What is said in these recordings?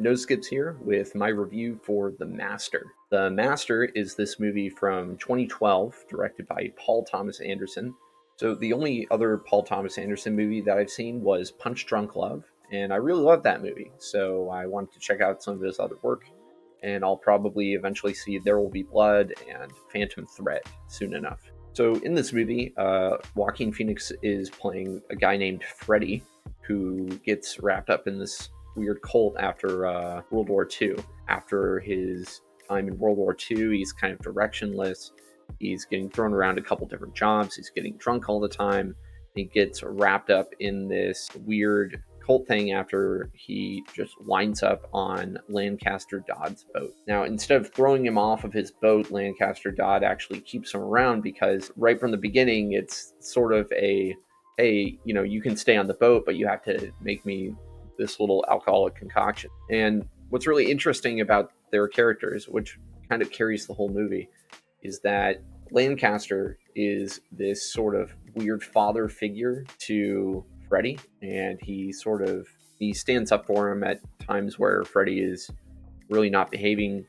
NoSkips here with my review for The Master. The Master is this movie from 2012, directed by Paul Thomas Anderson. So the only other Paul Thomas Anderson movie that I've seen was Punch Drunk Love, and I really loved that movie. So I wanted to check out some of his other work, and I'll probably eventually see There Will Be Blood and Phantom Thread soon enough. So in this movie, Joaquin Phoenix is playing a guy named Freddy, who gets wrapped up in this weird cult after World War II. After his time in World War II, he's kind of directionless. He's getting thrown around a couple different jobs. He's getting drunk all the time. He gets wrapped up in this weird cult thing after he just winds up on Lancaster Dodd's boat. Now, instead of throwing him off of his boat, Lancaster Dodd actually keeps him around because right from the beginning, it's sort of a hey, you can stay on the boat, but you have to make me this little alcoholic concoction. And what's really interesting about their characters, which kind of carries the whole movie, is that Lancaster is this sort of weird father figure to Freddy, and he stands up for him at times where Freddy is really not behaving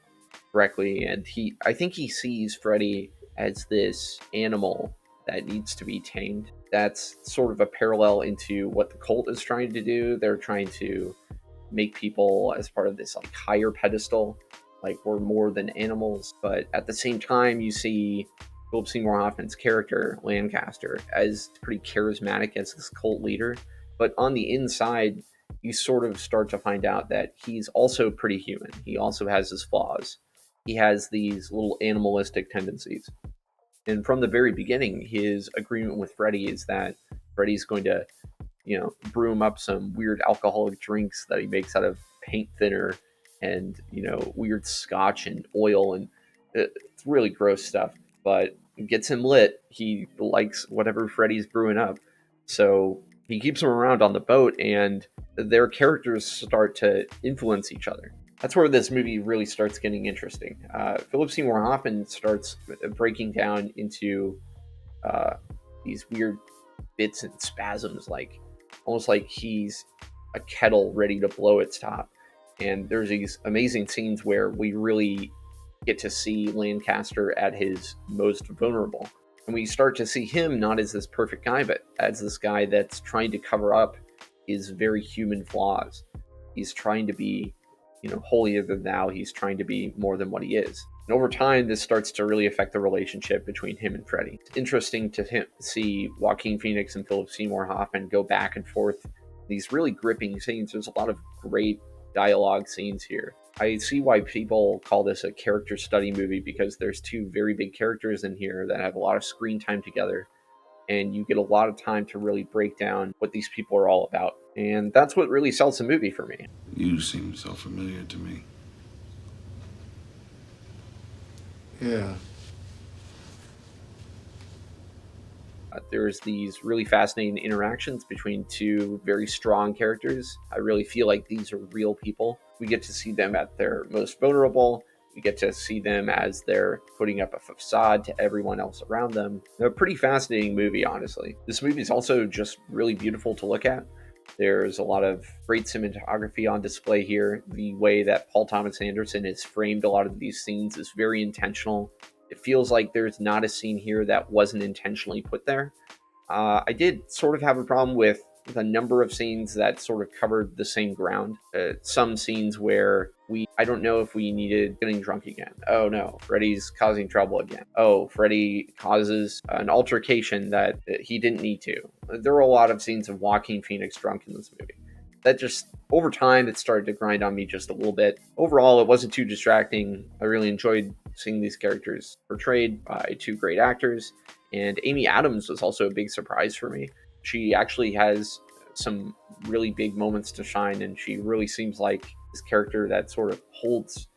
correctly, and I think he sees Freddy as this animal that needs to be tamed. That's sort of a parallel into what the cult is trying to do. They're trying to make people as part of this like higher pedestal, like we're more than animals. But at the same time, you see Philip Seymour Hoffman's character Lancaster as pretty charismatic as this cult leader, but on the inside, you sort of start to find out that he's also pretty human. He also has his flaws. He has these little animalistic tendencies. And from the very beginning, his agreement with Freddy is that Freddy's going to, brew him up some weird alcoholic drinks that he makes out of paint thinner and, weird scotch and oil. And it's really gross stuff, but it gets him lit. He likes whatever Freddy's brewing up. So he keeps him around on the boat, and their characters start to influence each other. That's where this movie really starts getting interesting. Philip Seymour Hoffman starts breaking down into these weird bits and spasms, like almost like he's a kettle ready to blow its top. And there's these amazing scenes where we really get to see Lancaster at his most vulnerable. And we start to see him not as this perfect guy, but as this guy that's trying to cover up his very human flaws. He's trying to be, holier than thou. He's trying to be more than what he is. And over time, this starts to really affect the relationship between him and Freddy. It's interesting to see Joaquin Phoenix and Philip Seymour Hoffman go back and forth. These really gripping scenes. There's a lot of great dialogue scenes here. I see why people call this a character study movie, because there's two very big characters in here that have a lot of screen time together, and you get a lot of time to really break down what these people are all about. And that's what really sells the movie for me. You seem so familiar to me. Yeah. There's these really fascinating interactions between two very strong characters. I really feel like these are real people. We get to see them at their most vulnerable. We get to see them as they're putting up a facade to everyone else around them. A pretty fascinating movie, honestly. This movie is also just really beautiful to look at. There's a lot of great cinematography on display here. The way that Paul Thomas Anderson has framed a lot of these scenes is very intentional. It feels like there's not a scene here that wasn't intentionally put there. I did sort of have a problem with the number of scenes that sort of covered the same ground. Some scenes where I don't know if we needed getting drunk again. Oh no, Freddy's causing trouble again. Oh, Freddy causes an altercation that he didn't need to. There were a lot of scenes of Joaquin Phoenix drunk in this movie. That just, over time, it started to grind on me just a little bit. Overall, it wasn't too distracting. I really enjoyed seeing these characters portrayed by two great actors. And Amy Adams was also a big surprise for me. She actually has some really big moments to shine, and she really seems like this character that sort of holds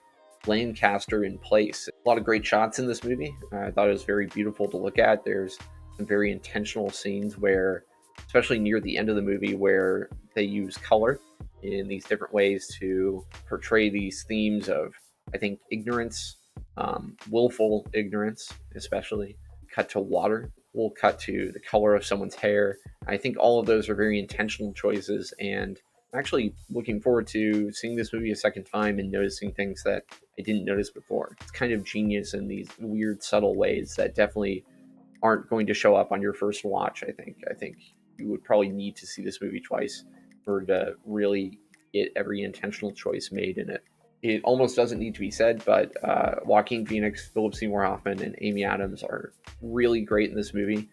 Lancaster in place. A lot of great shots in this movie. I thought it was very beautiful to look at. There's some very intentional scenes where, especially near the end of the movie, where they use color in these different ways to portray these themes of, I think, ignorance, willful ignorance, especially. Cut to water, we'll cut to the color of someone's hair. I think all of those are very intentional choices, and I'm actually looking forward to seeing this movie a second time and noticing things that I didn't notice before. It's kind of genius in these weird, subtle ways that definitely aren't going to show up on your first watch. I think you would probably need to see this movie twice for to really get every intentional choice made in it. It almost doesn't need to be said, but Joaquin Phoenix, Philip Seymour Hoffman, and Amy Adams are really great in this movie.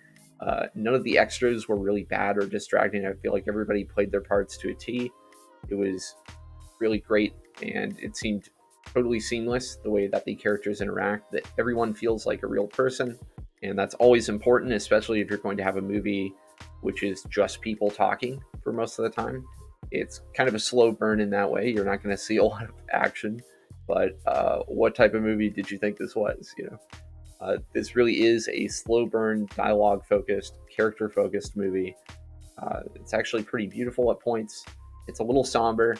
None of the extras were really bad or distracting. I feel like everybody played their parts to a T. It was really great, and it seemed totally seamless the way that the characters interact, that everyone feels like a real person. And that's always important, especially if you're going to have a movie which is just people talking for most of the time. It's kind of a slow burn in that way. You're not going to see a lot of action. But what type of movie did you think this was? This really is a slow burn, dialogue focused, character focused movie. It's actually pretty beautiful at points. It's a little somber.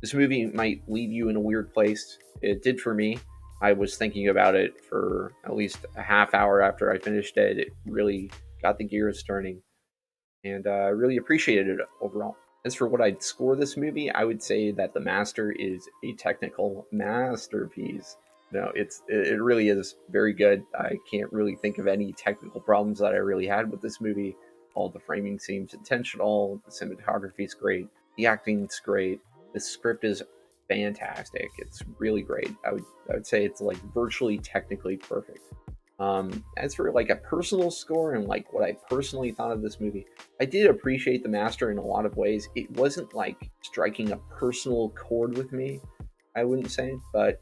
This movie might leave you in a weird place. It did for me. I was thinking about it for at least a half hour after I finished it. It really got the gears turning, and I really appreciated it overall. As for what I'd score this movie, I would say that The Master is a technical masterpiece. No, it really is very good. I can't really think of any technical problems that I really had with this movie. All the framing seems intentional. The cinematography is great. The acting's great. The script is fantastic. It's really great. I would say it's like virtually technically perfect. As for like a personal score and like what I personally thought of this movie, I did appreciate The Master in a lot of ways. It wasn't like striking a personal chord with me, I wouldn't say, but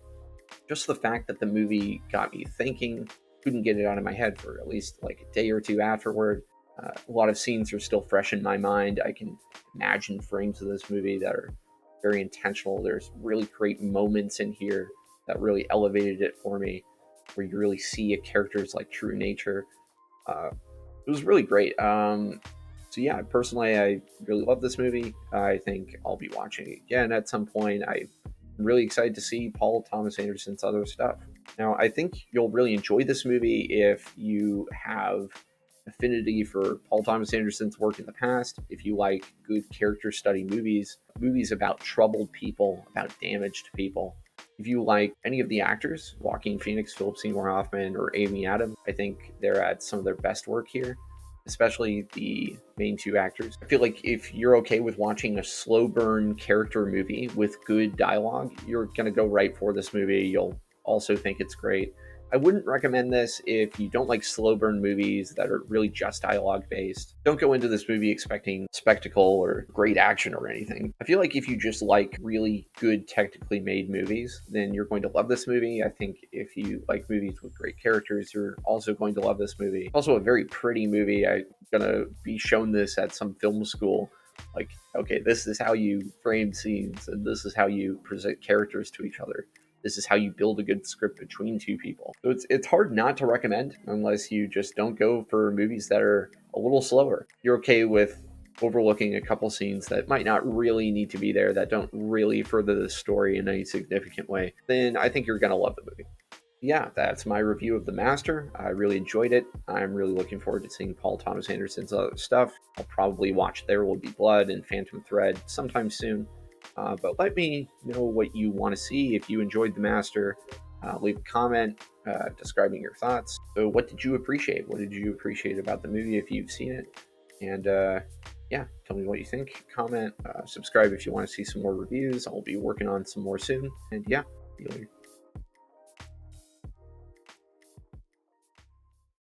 just the fact that the movie got me thinking, couldn't get it out of my head for at least like a day or two afterward. A lot of scenes are still fresh in my mind. I can imagine frames of this movie that are very intentional. There's really great moments in here that really elevated it for me, where you really see a character's like true nature. It was really great. So yeah, personally, I really love this movie. I think I'll be watching it again at some point. I'm really excited to see Paul Thomas Anderson's other stuff. Now, I think you'll really enjoy this movie if you have affinity for Paul Thomas Anderson's work in the past, if you like good character study movies, movies about troubled people, about damaged people. If you like any of the actors, Joaquin Phoenix, Philip Seymour Hoffman, or Amy Adams, I think they're at some of their best work here, especially the main two actors. I feel like if you're okay with watching a slow burn character movie with good dialogue, you're going to go right for this movie. You'll also think it's great. I wouldn't recommend this if you don't like slow burn movies that are really just dialogue based. Don't go into this movie expecting spectacle or great action or anything. I feel like if you just like really good technically made movies, then you're going to love this movie. I think if you like movies with great characters, you're also going to love this movie. Also a very pretty movie. I'm gonna be shown this at some film school. Like, okay, this is how you frame scenes and this is how you present characters to each other. This is how you build a good script between two people. So it's hard not to recommend unless you just don't go for movies that are a little slower. You're okay with overlooking a couple scenes that might not really need to be there, that don't really further the story in any significant way, then I think you're gonna love the movie. Yeah, that's my review of The Master. I really enjoyed it. I'm really looking forward to seeing Paul Thomas Anderson's other stuff. I'll probably watch There Will Be Blood and Phantom Thread sometime soon. But let me know what you want to see. If you enjoyed The Master, leave a comment describing your thoughts. So, what did you appreciate? What did you appreciate about the movie if you've seen it? And yeah, tell me what you think. Comment, subscribe if you want to see some more reviews. I'll be working on some more soon. And yeah, see you later.